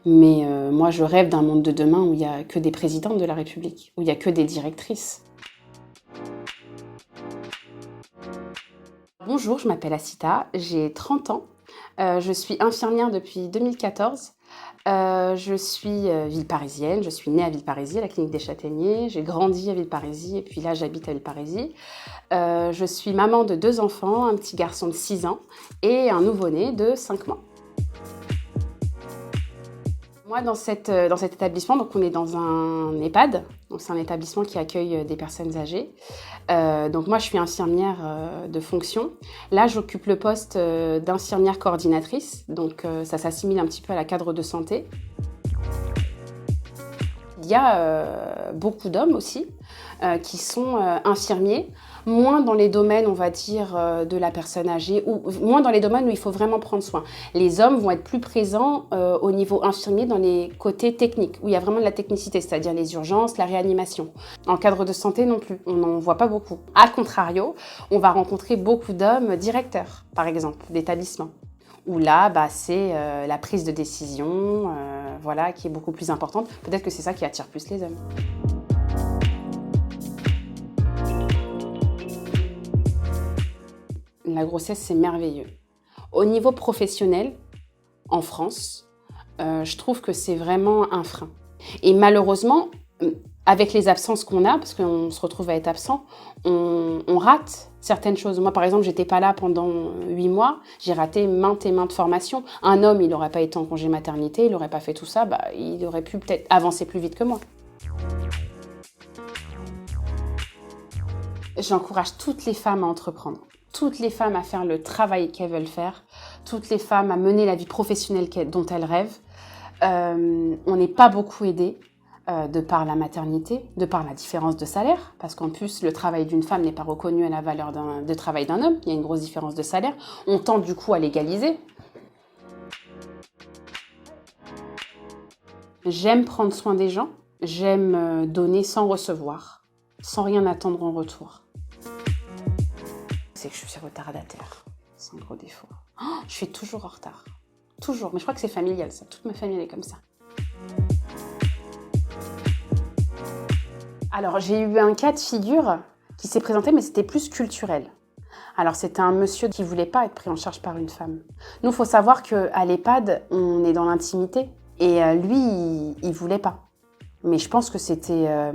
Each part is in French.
Mais moi, je rêve d'un monde de demain où il n'y a que des présidentes de la République, où il n'y a que des directrices. Bonjour, je m'appelle Assita, j'ai 30 ans. Je suis infirmière depuis 2014. Je suis Villeparisis, je suis née à Villeparisis, à la clinique des Châtaigniers. J'ai grandi à Villeparisis et puis là, j'habite à Villeparisis. Je suis maman de 2 enfants, un petit garçon de 6 ans et un nouveau-né de 5 mois. Moi, dans cet établissement, donc on est dans un EHPAD, donc c'est un établissement qui accueille des personnes âgées. Donc moi, je suis infirmière de fonction. Là, j'occupe le poste d'infirmière coordinatrice, donc ça s'assimile un petit peu à la cadre de santé. Il y a beaucoup d'hommes aussi qui sont infirmiers, moins dans les domaines, on va dire, de la personne âgée, ou moins dans les domaines où il faut vraiment prendre soin. Les hommes vont être plus présents au niveau infirmier dans les côtés techniques, où il y a vraiment de la technicité, c'est-à-dire les urgences, la réanimation. En cadre de santé non plus, on n'en voit pas beaucoup. A contrario, on va rencontrer beaucoup d'hommes directeurs, par exemple, d'établissements, où là, c'est la prise de décision voilà, qui est beaucoup plus importante. Peut-être que c'est ça qui attire plus les hommes. La grossesse, c'est merveilleux. Au niveau professionnel, en France, je trouve que c'est vraiment un frein. Et malheureusement, avec les absences qu'on a, parce qu'on se retrouve à être absent, on rate certaines choses. Moi, par exemple, j'étais pas là pendant 8 mois, j'ai raté maintes et maintes formations. Un homme, il n'aurait pas été en congé maternité, il n'aurait pas fait tout ça, il aurait pu peut-être avancer plus vite que moi. J'encourage toutes les femmes à entreprendre, toutes les femmes à faire le travail qu'elles veulent faire, toutes les femmes à mener la vie professionnelle dont elles rêvent. On n'est pas beaucoup aidé. De par la maternité, de par la différence de salaire, parce qu'en plus, le travail d'une femme n'est pas reconnu à la valeur de travail d'un homme, il y a une grosse différence de salaire. On tend du coup à l'égaliser. J'aime prendre soin des gens, j'aime donner sans recevoir, sans rien attendre en retour. C'est que je suis retardataire, c'est un gros défaut. Je suis toujours en retard, toujours, mais je crois que c'est familial ça, toute ma famille est comme ça. Alors, j'ai eu un cas de figure qui s'est présenté, mais c'était plus culturel. Alors, c'était un monsieur qui voulait pas être pris en charge par une femme. Nous, il faut savoir qu'à l'EHPAD, on est dans l'intimité. Et lui, il voulait pas. Mais je pense que c'était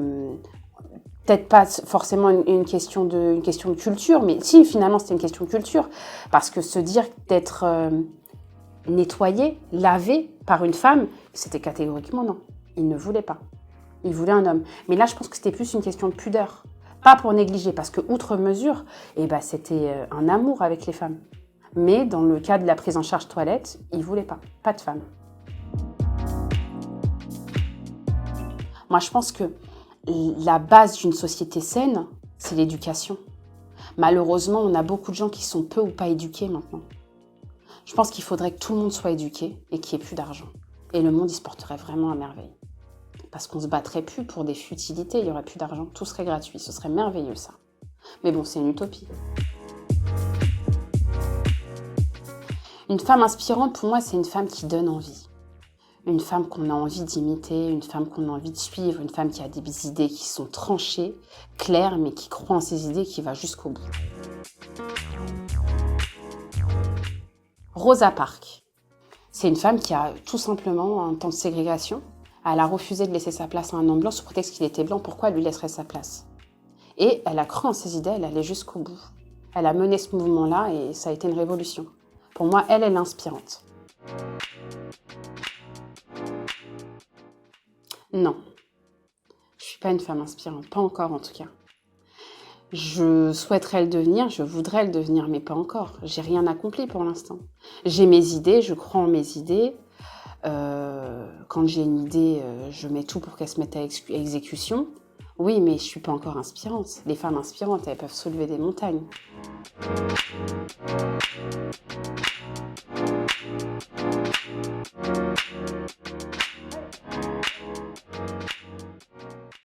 peut-être pas forcément une question de culture, mais si, finalement, c'était une question de culture. Parce que se dire d'être nettoyé, lavé par une femme, c'était catégoriquement non. Il ne voulait pas. Il voulait un homme. Mais là, je pense que c'était plus une question de pudeur. Pas pour négliger, parce que outre mesure, c'était un amour avec les femmes. Mais dans le cas de la prise en charge toilette, il voulait pas. Pas de femme. Moi, je pense que la base d'une société saine, c'est l'éducation. Malheureusement, on a beaucoup de gens qui sont peu ou pas éduqués maintenant. Je pense qu'il faudrait que tout le monde soit éduqué et qu'il n'y ait plus d'argent. Et le monde, il se porterait vraiment à merveille. Parce qu'on se battrait plus pour des futilités, il n'y aurait plus d'argent, tout serait gratuit, ce serait merveilleux ça. Mais bon, c'est une utopie. Une femme inspirante, pour moi, c'est une femme qui donne envie. Une femme qu'on a envie d'imiter, une femme qu'on a envie de suivre, une femme qui a des idées qui sont tranchées, claires, mais qui croit en ses idées, qui va jusqu'au bout. Rosa Parks, c'est une femme qui a tout simplement un temps de ségrégation. Elle a refusé de laisser sa place à un homme blanc sous prétexte qu'il était blanc. Pourquoi elle lui laisserait sa place? Et elle a cru en ses idées, elle allait jusqu'au bout. Elle a mené ce mouvement-là et ça a été une révolution. Pour moi, elle est inspirante. Non, je suis pas une femme inspirante, pas encore en tout cas. Je souhaiterais le devenir, je voudrais le devenir, mais pas encore. J'ai rien accompli pour l'instant. J'ai mes idées, je crois en mes idées. Quand j'ai une idée, je mets tout pour qu'elle se mette à exécution. Oui, mais je suis pas encore inspirante. Les femmes inspirantes, elles peuvent soulever des montagnes.